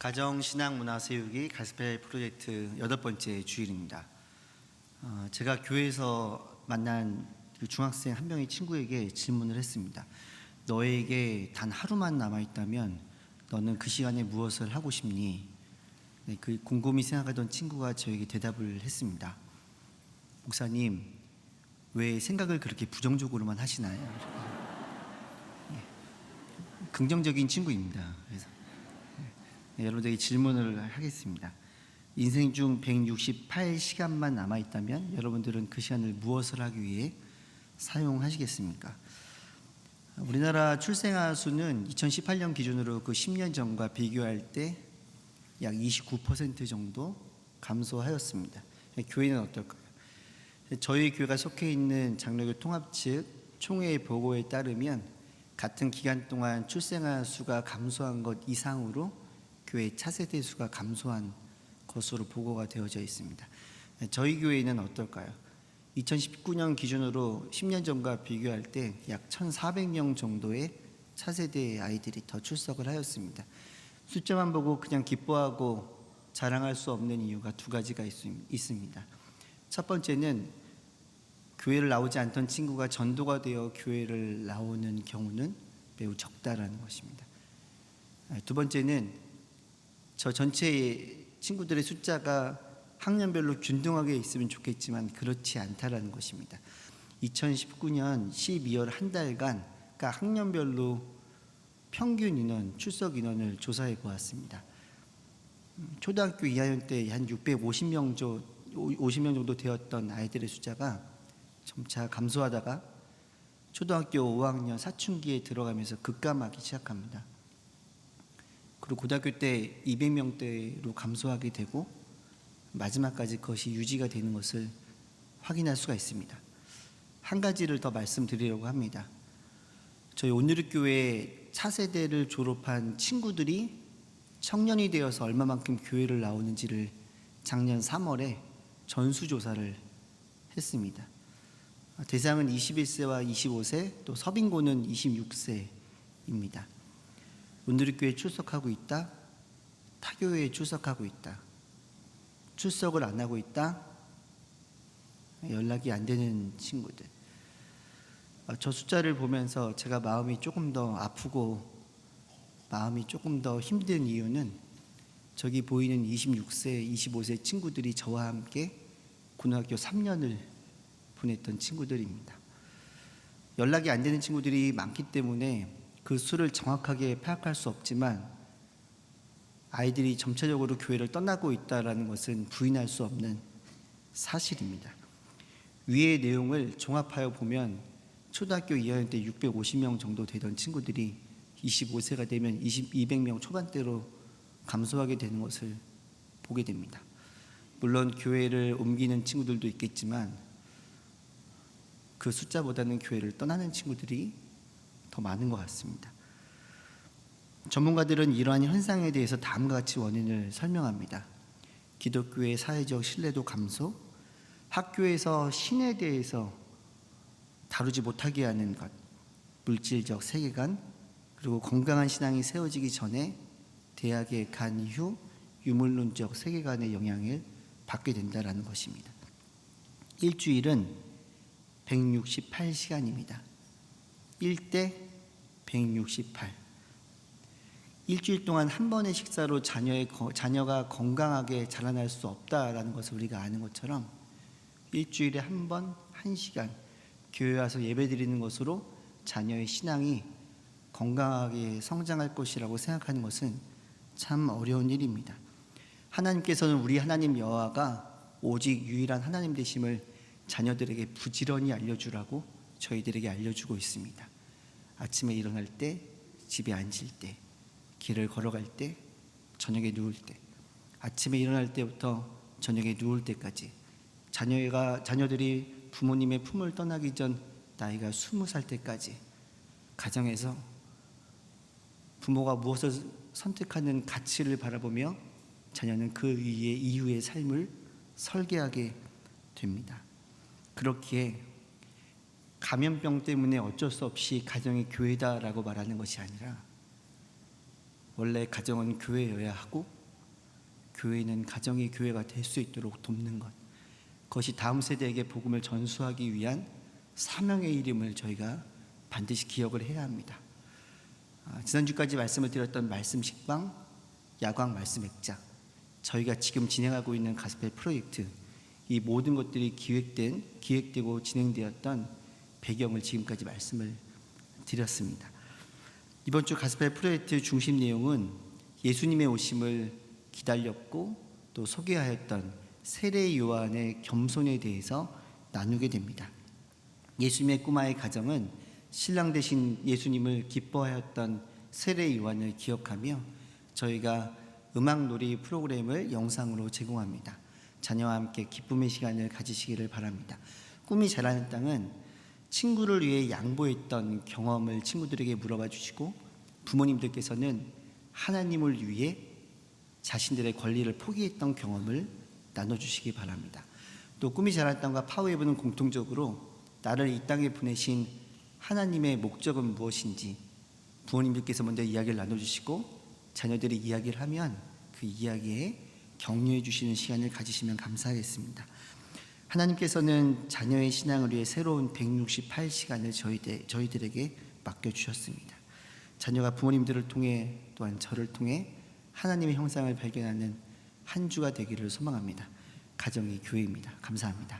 가정신앙문화세우기 가스펠 프로젝트 8번째 주일입니다. 제가 교회에서 만난 그 중학생 한 명의 친구에게 질문을 했습니다. 너에게 단 하루만 남아있다면 너는 그 시간에 무엇을 하고 싶니? 네, 그 곰곰이 생각하던 친구가 저에게 대답을 했습니다. 목사님, 왜 생각을 그렇게 부정적으로만 하시나요? 긍정적인 친구입니다. 그래서 여러분들에게 질문을 하겠습니다. 인생 중 168시간만 남아있다면 여러분들은 그 시간을 무엇을 하기 위해 사용하시겠습니까? 우리나라 출생아 수는 2018년 기준으로 그 10년 전과 비교할 때 약 29% 정도 감소하였습니다. 교회는 어떨까요? 저희 교회가 속해 있는 장로교 통합 측 총회 보고에 따르면 같은 기간 동안 출생아 수가 감소한 것 이상으로 교회 차세대 수가 감소한 것으로 보고가 되어져 있습니다. 저희 교회는 어떨까요? 2019년 기준으로 10년 전과 비교할 때 약 1,400명 정도의 차세대의 아이들이 더 출석을 하였습니다. 숫자만 보고 그냥 기뻐하고 자랑할 수 없는 이유가 두 가지가 있습니다. 첫 번째는 교회를 나오지 않던 친구가 전도가 되어 교회를 나오는 경우는 매우 적다라는 것입니다. 두 번째는 저 전체 친구들의 숫자가 학년별로 균등하게 있으면 좋겠지만 그렇지 않다라는 것입니다. 2019년 12월 한 달간 그러니까 학년별로 평균 인원, 출석 인원을 조사해 보았습니다. 초등학교 2학년 때 한 650명 정도 되었던 아이들의 숫자가 점차 감소하다가 초등학교 5학년 사춘기에 들어가면서 급감하기 시작합니다. 그리고 고등학교 때 200명대로 감소하게 되고 마지막까지 그것이 유지가 되는 것을 확인할 수가 있습니다. 한 가지를 더 말씀드리려고 합니다. 저희 온누리교회 차세대를 졸업한 친구들이 청년이 되어서 얼마만큼 교회를 나오는지를 작년 3월에 전수조사를 했습니다. 대상은 21세와 25세, 또 서빙고는 26세입니다. 온누리교회에 출석하고 있다, 타교회에 출석하고 있다, 출석을 안 하고 있다, 연락이 안 되는 친구들. 저 숫자를 보면서 제가 마음이 조금 더 아프고 마음이 조금 더 힘든 이유는 저기 보이는 26세, 25세 친구들이 저와 함께 고등학교 3년을 보냈던 친구들입니다. 연락이 안 되는 친구들이 많기 때문에 그 수를 정확하게 파악할 수 없지만 아이들이 점차적으로 교회를 떠나고 있다는 것은 부인할 수 없는 사실입니다. 위의 내용을 종합하여 보면 초등학교 2학년 때 650명 정도 되던 친구들이 25세가 되면 200명 초반대로 감소하게 되는 것을 보게 됩니다. 물론 교회를 옮기는 친구들도 있겠지만 그 숫자보다는 교회를 떠나는 친구들이 더 많은 것 같습니다. 전문가들은 이러한 현상에 대해서 다음과 같이 원인을 설명합니다. 기독교의 사회적 신뢰도 감소, 학교에서 신에 대해서 다루지 못하게 하는 것, 물질적 세계관, 그리고 건강한 신앙이 세워지기 전에 대학에 간 이후 유물론적 세계관의 영향을 받게 된다는 것입니다. 일주일은 168시간입니다. 1대 168. 일주일 동안 한 번의 식사로 자녀가 건강하게 자라날 수 없다라는 것을 우리가 아는 것처럼 일주일에 한 번, 1시간 교회 와서 예배 드리는 것으로 자녀의 신앙이 건강하게 성장할 것이라고 생각하는 것은 참 어려운 일입니다. 하나님께서는 우리 하나님 여호와가 오직 유일한 하나님 되심을 자녀들에게 부지런히 알려주라고 저희들에게 알려주고 있습니다. 아침에 일어날 때, 집에 앉을 때, 길을 걸어갈 때, 저녁에 누울 때, 아침에 일어날 때부터 저녁에 누울 때까지 자녀들이 부모님의 품을 떠나기 전 나이가 20살 때까지 가정에서 부모가 무엇을 선택하는 가치를 바라보며 자녀는 그 위에 이후의 삶을 설계하게 됩니다. 그렇기에 감염병 때문에 어쩔 수 없이 가정이 교회다라고 말하는 것이 아니라 원래 가정은 교회여야 하고 교회는 가정의 교회가 될 수 있도록 돕는 것, 그것이 다음 세대에게 복음을 전수하기 위한 사명의 이름을 저희가 반드시 기억을 해야 합니다. 지난주까지 말씀을 드렸던 말씀 식방, 야광 말씀 액자, 저희가 지금 진행하고 있는 가스펠 프로젝트, 이 모든 것들이 기획되고 진행되었던 배경을 지금까지 말씀을 드렸습니다. 이번 주 가스펠 프로젝트 중심 내용은 예수님의 오심을 기다렸고 또 소개하였던 세례 요한의 겸손에 대해서 나누게 됩니다. 예수님의 꼬마의 가정은 신랑 되신 예수님을 기뻐하였던 세례 요한을 기억하며 저희가 음악놀이 프로그램을 영상으로 제공합니다. 자녀와 함께 기쁨의 시간을 가지시기를 바랍니다. 꿈이 자라는 땅은 친구를 위해 양보했던 경험을 친구들에게 물어봐 주시고, 부모님들께서는 하나님을 위해 자신들의 권리를 포기했던 경험을 나눠주시기 바랍니다. 또 꿈이 자라는 땅과 파워웨이브는 공통적으로 나를 이 땅에 보내신 하나님의 목적은 무엇인지 부모님들께서 먼저 이야기를 나눠주시고, 자녀들이 이야기를 하면 그 이야기에 격려해 주시는 시간을 가지시면 감사하겠습니다. 하나님께서는 자녀의 신앙을 위해 새로운 168시간을 저희들에게 맡겨주셨습니다. 자녀가 부모님들을 통해 또한 저를 통해 하나님의 형상을 발견하는 한 주가 되기를 소망합니다. 가정이 교회입니다. 감사합니다.